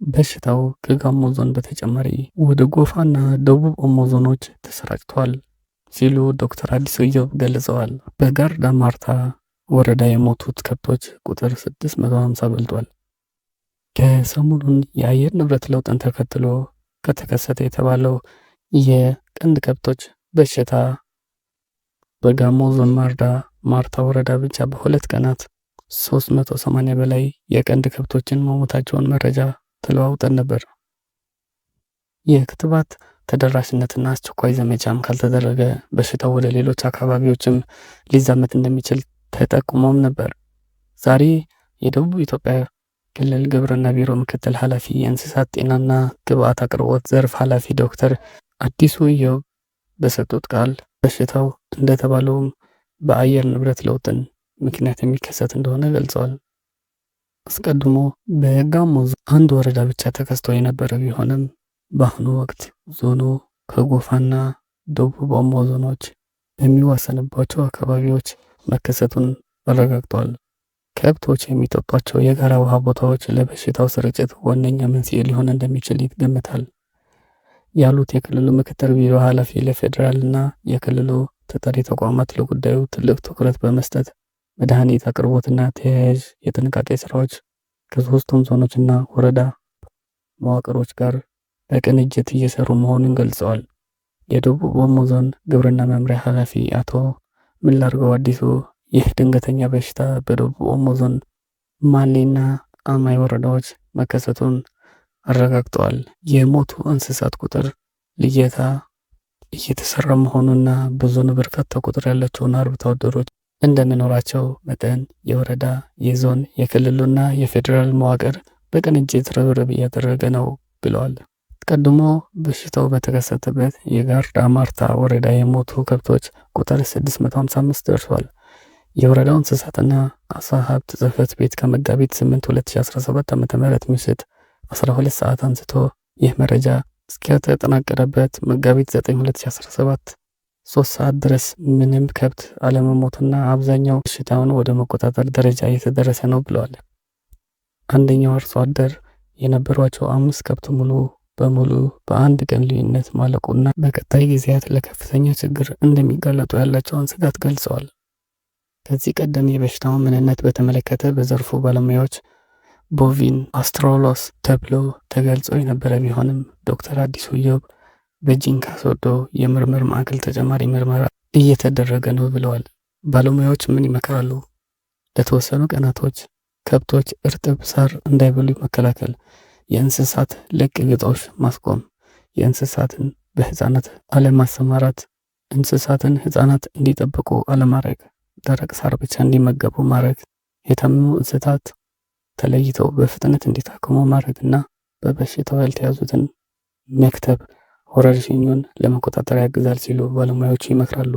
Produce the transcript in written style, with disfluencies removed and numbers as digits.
በሽታው ከጋሞ ዞን በተጨማሪ ወደ ጎፋና ደቡብ ኦሞ ዞኖች ተሰራጭቷል ሲሉ ዶክተር አዲሱ ኢዮብ ገልጸዋል። በጋርዳ ማርታ ወረዳ የሞቱት ከብቶች ቁጥር 650 በልጧል። ከሰሞኑን የአየር ንብረት ለውጥን ተከትሎ ከተከሰተ የተባለው የቀንድ ከብቶች በሽታ በጋሞ ዞን ማርታ ወረዳ ብቻ በሁለት ቀናት 380 በላይ የቀንድ ከብቶችን መሞታቸውን መረጃ ተለዋውጠን ነበር። የክትባት ተደራሽነትና አስቸኳይ ዘመቻም ካልተደረገ በሽታው ወደ ሌሎች አካባቢዎችም ሊዛመት እንደሚችል ተጠቁሞም ነበር። ዛሬ የደቡብ ኢትዮጵያ ክልል ግብርና ቢሮ ምክትል ኃላፊ የእንስሳት ጤናና ግብአት አቅርቦት ዘርፍ ኃላፊ ዶክተር አዲሱ ኢዮብ በሰጡት ቃል በሽታው እንደተባለውም በአየር ንብረት ለውጥን ምክንያት የሚከሰት እንደሆነ ገልጸዋል። አስቀድሞ በጋሞ ዞን አንድ ወረዳ ብቻ ተከስቶ የነበረ ቢሆንም በአሁኑ ወቅት ዞኑ ከጎፋና ደቡብ ኦሞ ዞኖች በሚዋሰንባቸው አካባቢዎች መከሰቱን አረጋግጧል። ከብቶች የሚጠጧቸው የጋራ ውሃ ቦታዎች ለበሽታው ስርጭት ዋነኛ መንስኤ ሊሆን እንደሚችል ይገመታል ያሉት የክልሉ ምክትል ቢሮ ኃላፊ ለፌዴራልና የክልሉ ተጠሪ ተቋማት ለጉዳዩ ትልቅ ትኩረት በመስጠት መድኃኒት አቅርቦትና ተያያዥ የጥንቃቄ ስራዎች ከሶስቱም ዞኖችና ወረዳ መዋቅሮች ጋር በቅንጅት እየሰሩ መሆኑን ገልጸዋል። የደቡብ ኦሞ ዞን ግብርና መምሪያ ኃላፊ አቶ ምላርገው አዲሱ ይህ ድንገተኛ በሽታ በደቡብ ኦሞ ዞን ማሌና አማይ ወረዳዎች መከሰቱን አረጋግጠዋል። የሞቱ እንስሳት ቁጥር ልየታ እየተሰራ መሆኑና በዞኑ በርካታ ቁጥር ያላቸውን አርብቶ አደሮች እንደመኖራቸው መጠን የወረዳ፣ የዞን፣ የክልሉና የፌዴራል መዋቅር በቅንጅት ርብርብ እያደረገ ነው ብለዋል። ቀድሞ በሽታው በተከሰተበት የጋርዳ ማርታ ወረዳ የሞቱ ከብቶች ቁጥር 655 ደርሷል። የወረዳው እንስሳትና አሳ ሀብት ጽሕፈት ቤት ከመጋቢት 8 2017 ዓ.ም ምሽት 12 ሰዓት አንስቶ ይህ መረጃ እስከተጠናቀረበት መጋቢት 9 2017 3 ሰዓት ድረስ ምንም ከብት አለመሞትና አብዛኛው በሽታውን ወደ መቆጣጠር ደረጃ እየተደረሰ ነው ብለዋል። አንደኛው አርሶ አደር የነበሯቸው 5 ከብት ሙሉ በሙሉ በአንድ ቀን ልዩነት ማለቁና በቀጣይ ጊዜያት ለከፍተኛ ችግር እንደሚጋለጡ ያላቸውን ስጋት ገልጸዋል። ከዚህ ቀደም የበሽታውን ምንነት በተመለከተ በዘርፉ ባለሙያዎች ቦቪን አስትራሎስ ተብሎ ተገልጾ የነበረ ቢሆንም ዶክተር አዲሱ ኢዮብ በጂንካ ሶዶ የምርምር ማዕከል ተጨማሪ ምርመራ እየተደረገ ነው ብለዋል። ባለሙያዎች ምን ይመክራሉ? ለተወሰኑ ቀናቶች ከብቶች እርጥብ ሳር እንዳይበሉ መከላከል፣ የእንስሳት ልቅ ግጦሽ ማስቆም፣ የእንስሳትን በህፃናት አለማሰማራት፣ እንስሳትን ህፃናት እንዲጠብቁ አለማድረግ፣ ደረቅ ሳር ብቻ እንዲመገቡ ማድረግ፣ የታመሙ እንስሳት ተለይተው በፍጥነት እንዲታከሙ ማድረግና በበሽታው ያልተያዙትን መክተብ ወረርሽኙን ለመቆጣጠር ያግዛል ሲሉ ባለሙያዎቹ ይመክራሉ።